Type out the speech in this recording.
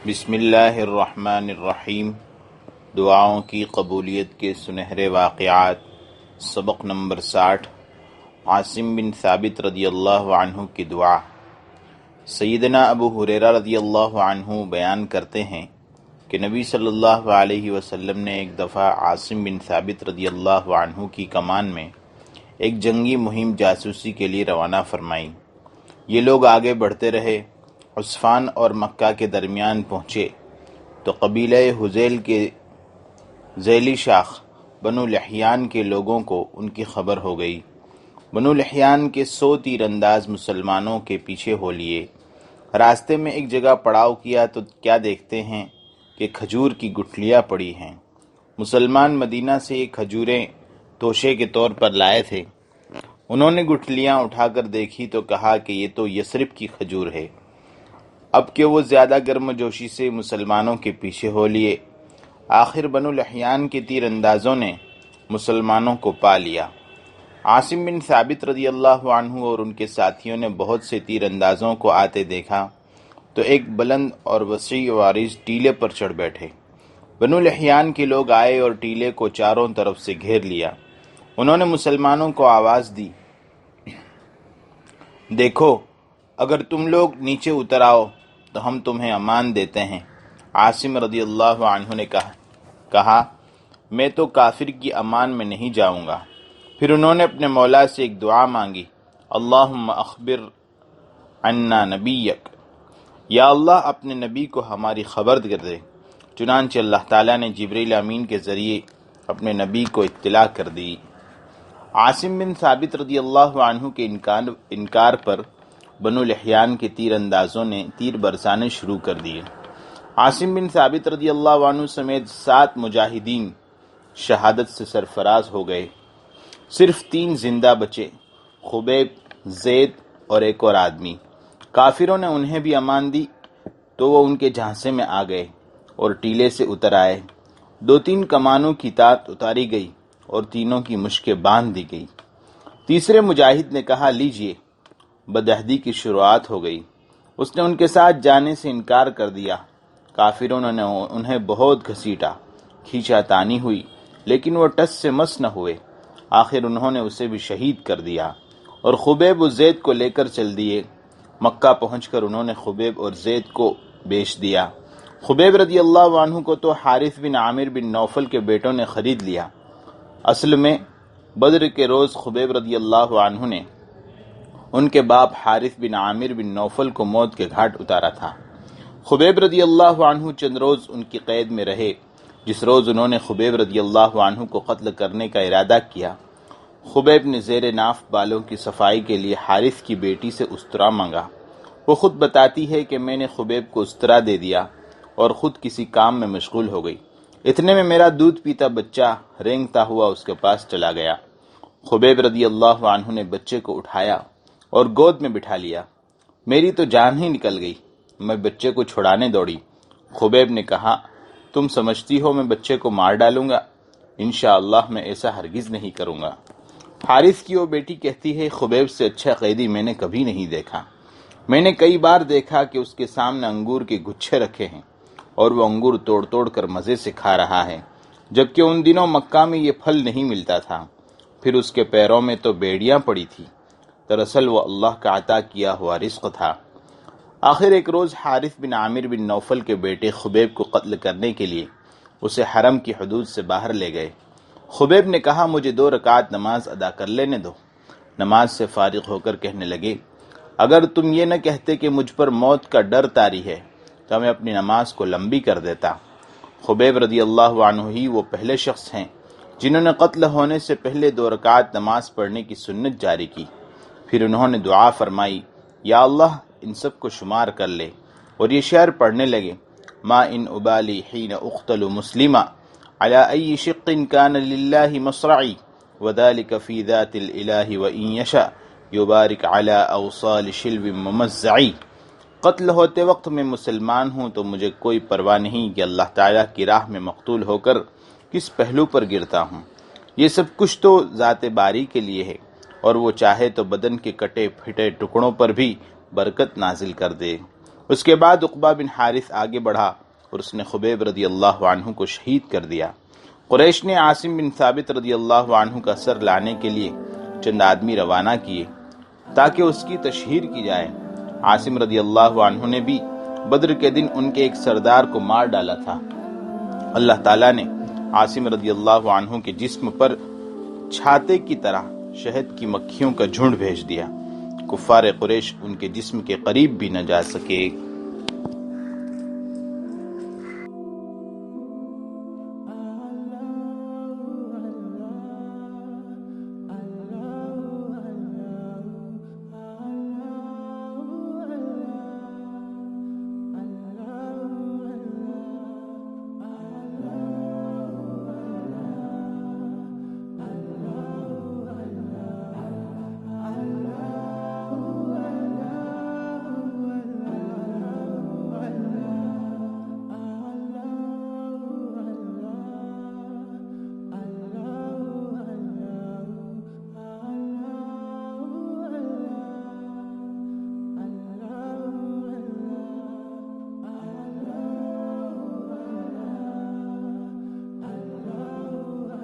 بسم اللہ الرحمن الرحیم۔ دعاؤں کی قبولیت کے سنہرے واقعات، سبق نمبر 60۔ عاصم بن ثابت رضی اللہ عنہ کی دعا۔ سیدنا ابو ہریرہ رضی اللہ عنہ بیان کرتے ہیں کہ نبی صلی اللہ علیہ وسلم نے ایک دفعہ عاصم بن ثابت رضی اللہ عنہ کی کمان میں ایک جنگی مہم جاسوسی کے لیے روانہ فرمائی۔ یہ لوگ آگے بڑھتے رہے، عسفان اور مکہ کے درمیان پہنچے تو قبیلہ حذیل کے ذیلی شاخ بنو لحیان کے لوگوں کو ان کی خبر ہو گئی۔ بنو لحیان کے 100 تیر انداز مسلمانوں کے پیچھے ہو لیے۔ راستے میں ایک جگہ پڑاؤ کیا تو کیا دیکھتے ہیں کہ کھجور کی گٹھلیاں پڑی ہیں۔ مسلمان مدینہ سے یہ کھجوریں توشے کے طور پر لائے تھے۔ انہوں نے گٹھلیاں اٹھا کر دیکھی تو کہا کہ یہ تو یثرب کی کھجور ہے۔ اب کہ وہ زیادہ گرم جوشی سے مسلمانوں کے پیچھے ہو لیے، آخر بنو لحیان کے تیر اندازوں نے مسلمانوں کو پا لیا۔ عاصم بن ثابت رضی اللہ عنہ اور ان کے ساتھیوں نے بہت سے تیر اندازوں کو آتے دیکھا تو ایک بلند اور وسیع و عریض ٹیلے پر چڑھ بیٹھے۔ بنو لحیان کے لوگ آئے اور ٹیلے کو چاروں طرف سے گھیر لیا۔ انہوں نے مسلمانوں کو آواز دی، دیکھو، اگر تم لوگ نیچے اتر آؤ تو ہم تمہیں امان دیتے ہیں۔ عاصم رضی اللہ عنہ نے کہا میں تو کافر کی امان میں نہیں جاؤں گا۔ پھر انہوں نے اپنے مولا سے ایک دعا مانگی، اللہم اخبر عنا نبیک، یا اللہ اپنے نبی کو ہماری خبر کر دے۔ چنانچہ اللہ تعالیٰ نے جبریل امین کے ذریعے اپنے نبی کو اطلاع کر دی۔ عاصم بن ثابت رضی اللہ عنہ کے انکار پر بنو لحیان کے تیر اندازوں نے تیر برسانے شروع کر دیے۔ عاصم بن ثابت رضی اللہ عنہ سمیت 7 مجاہدین شہادت سے سرفراز ہو گئے۔ صرف 3 زندہ بچے، خبیب، زید اور ایک اور آدمی۔ کافروں نے انہیں بھی امان دی تو وہ ان کے جھانسے میں آ گئے اور ٹیلے سے اتر آئے۔ 2-3 کمانوں کی تات اتاری گئی اور تینوں کی مشکیں باندھ دی گئی۔ تیسرے مجاہد نے کہا، لیجئے، بدعہدی کی شروعات ہو گئی۔ اس نے ان کے ساتھ جانے سے انکار کر دیا۔ کافروں نے انہیں بہت گھسیٹا، کھینچا تانی ہوئی، لیکن وہ ٹس سے مس نہ ہوئے۔ آخر انہوں نے اسے بھی شہید کر دیا اور خبیب و زید کو لے کر چل دیے۔ مکہ پہنچ کر انہوں نے خبیب اور زید کو بیچ دیا۔ خبیب رضی اللہ عنہ کو تو حارث بن عامر بن نوفل کے بیٹوں نے خرید لیا۔ اصل میں بدر کے روز خبیب رضی اللہ عنہ نے ان کے باپ حارث بن عامر بن نوفل کو موت کے گھاٹ اتارا تھا۔ خبیب رضی اللہ عنہ چند روز ان کی قید میں رہے۔ جس روز انہوں نے خبیب رضی اللہ عنہ کو قتل کرنے کا ارادہ کیا، خبیب نے زیر ناف بالوں کی صفائی کے لیے حارث کی بیٹی سے استرا مانگا۔ وہ خود بتاتی ہے کہ میں نے خبیب کو استرا دے دیا اور خود کسی کام میں مشغول ہو گئی۔ اتنے میں میرا دودھ پیتا بچہ رینگتا ہوا اس کے پاس چلا گیا۔ خبیب رضی اللہ عنہ نے بچے کو اٹھایا اور گود میں بٹھا لیا۔ میری تو جان ہی نکل گئی، میں بچے کو چھڑانے دوڑی۔ خبیب نے کہا، تم سمجھتی ہو میں بچے کو مار ڈالوں گا؟ انشاءاللہ میں ایسا ہرگز نہیں کروں گا۔ حارث کی وہ بیٹی کہتی ہے، خبیب سے اچھا قیدی میں نے کبھی نہیں دیکھا۔ میں نے کئی بار دیکھا کہ اس کے سامنے انگور کے گچھے رکھے ہیں اور وہ انگور توڑ توڑ کر مزے سے کھا رہا ہے، جبکہ ان دنوں مکہ میں یہ پھل نہیں ملتا تھا۔ پھر اس کے پیروں میں تو بیڑیاں پڑی تھی۔ دراصل وہ اللہ کا عطا کیا ہوا رزق تھا۔ آخر ایک روز حارث بن عامر بن نوفل کے بیٹے خبیب کو قتل کرنے کے لیے اسے حرم کی حدود سے باہر لے گئے۔ خبیب نے کہا، مجھے 2 رکعت نماز ادا کر لینے دو۔ نماز سے فارغ ہو کر کہنے لگے، اگر تم یہ نہ کہتے کہ مجھ پر موت کا ڈر طاری ہے تو میں اپنی نماز کو لمبی کر دیتا۔ خبیب رضی اللہ عنہ ہی وہ پہلے شخص ہیں جنہوں نے قتل ہونے سے پہلے 2 رکعت نماز پڑھنے کی سنت جاری کی۔ پھر انہوں نے دعا فرمائی، یا اللہ ان سب کو شمار کر لے، اور یہ شعر پڑھنے لگے، ما ان ابالی حین اقتل مسلما علی ای شق کان للہ مصرعی وذلک فی ذات الالہ وان یشاء یبارک علی اوصال شلو ممزعی۔ قتل ہوتے وقت میں مسلمان ہوں تو مجھے کوئی پرواہ نہیں کہ اللہ تعالیٰ کی راہ میں مقتول ہو کر کس پہلو پر گرتا ہوں۔ یہ سب کچھ تو ذات باری کے لیے ہے، اور وہ چاہے تو بدن کے کٹے پھٹے ٹکڑوں پر بھی برکت نازل کر دے۔ اس کے بعد عقبہ بن حارث آگے بڑھا اور اس نے خبیب رضی اللہ عنہ کو شہید کر دیا۔ قریش نے عاصم بن ثابت رضی اللہ عنہ کا سر لانے کے لیے چند آدمی روانہ کیے تاکہ اس کی تشہیر کی جائے۔ عاصم رضی اللہ عنہ نے بھی بدر کے دن ان کے ایک سردار کو مار ڈالا تھا۔ اللہ تعالیٰ نے عاصم رضی اللہ عنہ کے جسم پر چھاتے کی طرح شہد کی مکھیوں کا جھنڈ بھیج دیا۔ کفار قریش ان کے جسم کے قریب بھی نہ جا سکے۔